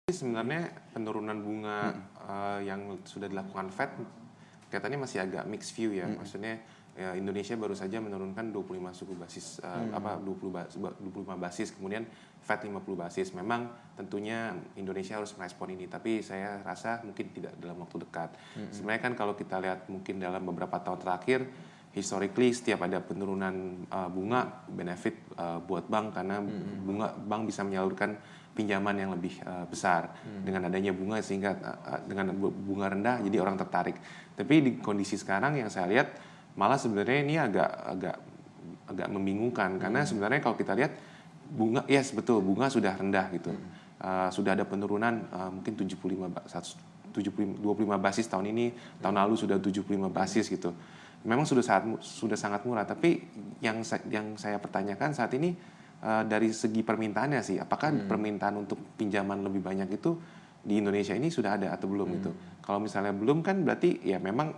Sebenarnya penurunan bunga yang sudah dilakukan Fed kelihatannya masih agak mixed view ya. Maksudnya ya, Indonesia baru saja menurunkan 25 suku basis 25 basis, kemudian Fed 50 basis. Memang tentunya Indonesia harus merespon ini, tapi saya rasa mungkin tidak dalam waktu dekat. Sebenarnya kan kalau kita lihat mungkin dalam beberapa tahun terakhir, historically setiap ada penurunan bunga benefit buat bank, karena bank bisa menyalurkan pinjaman yang lebih besar dengan adanya bunga, sehingga dengan bunga rendah jadi orang tertarik. Tapi di kondisi sekarang yang saya lihat malah sebenarnya ini agak membingungkan, karena sebenarnya kalau kita lihat bunga, yes betul, bunga sudah rendah gitu. Sudah ada penurunan mungkin 25 basis tahun ini, tahun lalu sudah 75 basis gitu. Memang sudah sangat murah, tapi yang saya pertanyakan saat ini dari segi permintaannya sih, apakah permintaan untuk pinjaman lebih banyak itu di Indonesia ini sudah ada atau belum gitu. Kalau misalnya belum, kan berarti ya memang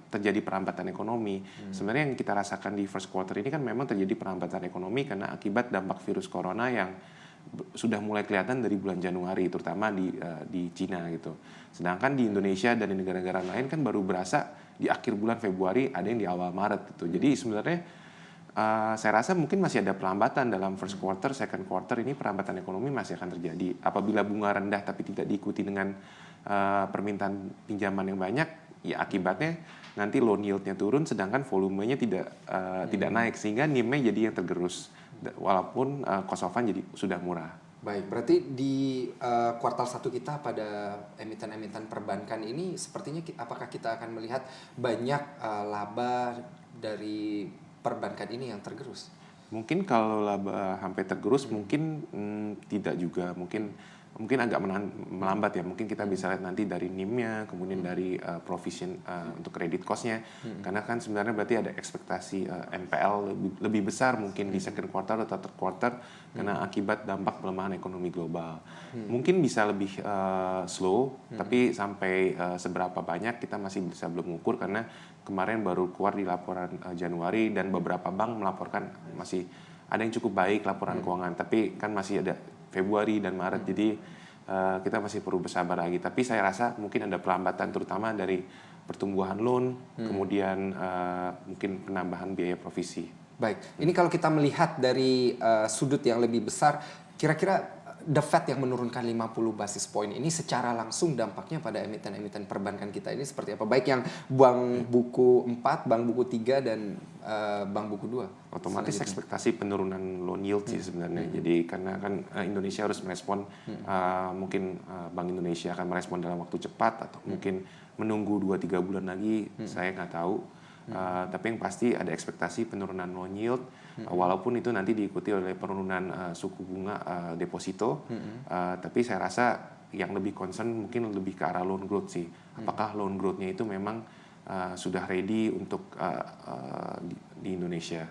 terjadi perlambatan ekonomi. Sebenarnya yang kita rasakan di first quarter ini kan memang terjadi perlambatan ekonomi karena akibat dampak virus corona yang sudah mulai kelihatan dari bulan Januari, terutama di Cina gitu. Sedangkan di Indonesia dan di negara-negara lain kan baru berasa di akhir bulan Februari, ada yang di awal Maret gitu. Jadi sebenarnya saya rasa mungkin masih ada pelambatan dalam first quarter, second quarter ini perlambatan ekonomi masih akan terjadi. Apabila bunga rendah tapi tidak diikuti dengan permintaan pinjaman yang banyak, ya akibatnya nanti loan yield-nya turun, sedangkan volumenya tidak naik, sehingga NIM-nya jadi yang tergerus, walaupun cost of fund jadi sudah murah. Baik, berarti di kuartal 1 kita pada emiten-emiten perbankan ini sepertinya apakah kita akan melihat banyak laba dari perbankan ini yang tergerus? Mungkin kalau laba sampai tergerus mungkin tidak juga, mungkin agak melambat ya. Mungkin kita bisa lihat nanti dari NIM-nya, kemudian dari provision untuk credit cost-nya. Karena kan sebenarnya berarti ada ekspektasi NPL lebih besar mungkin di second quarter atau third quarter karena akibat dampak pelemahan ekonomi global. Mungkin bisa lebih slow, tapi sampai seberapa banyak kita masih bisa belum mengukur, karena kemarin baru keluar di laporan Januari dan beberapa bank melaporkan masih ada yang cukup baik laporan keuangan, tapi kan masih ada Februari dan Maret, jadi kita masih perlu bersabar lagi. Tapi saya rasa mungkin ada pelambatan terutama dari pertumbuhan loan, kemudian mungkin penambahan biaya provisi. Baik, ini kalau kita melihat dari sudut yang lebih besar, kira-kira The Fed yang menurunkan 50 basis point ini secara langsung dampaknya pada emiten-emiten perbankan kita ini seperti apa? Baik yang bank buku 4, bank buku 3, dan bank buku 2. Otomatis ekspektasi penurunan loan yield sih sebenarnya. Jadi karena kan Indonesia harus merespon, mungkin Bank Indonesia akan merespon dalam waktu cepat atau mungkin menunggu 2-3 bulan lagi, saya nggak tahu. Tapi yang pasti ada ekspektasi penurunan loan yield, walaupun itu nanti diikuti oleh penurunan suku bunga deposito. Tapi saya rasa yang lebih concern mungkin lebih ke arah loan growth sih. Apakah loan growth-nya itu memang sudah ready untuk di Indonesia.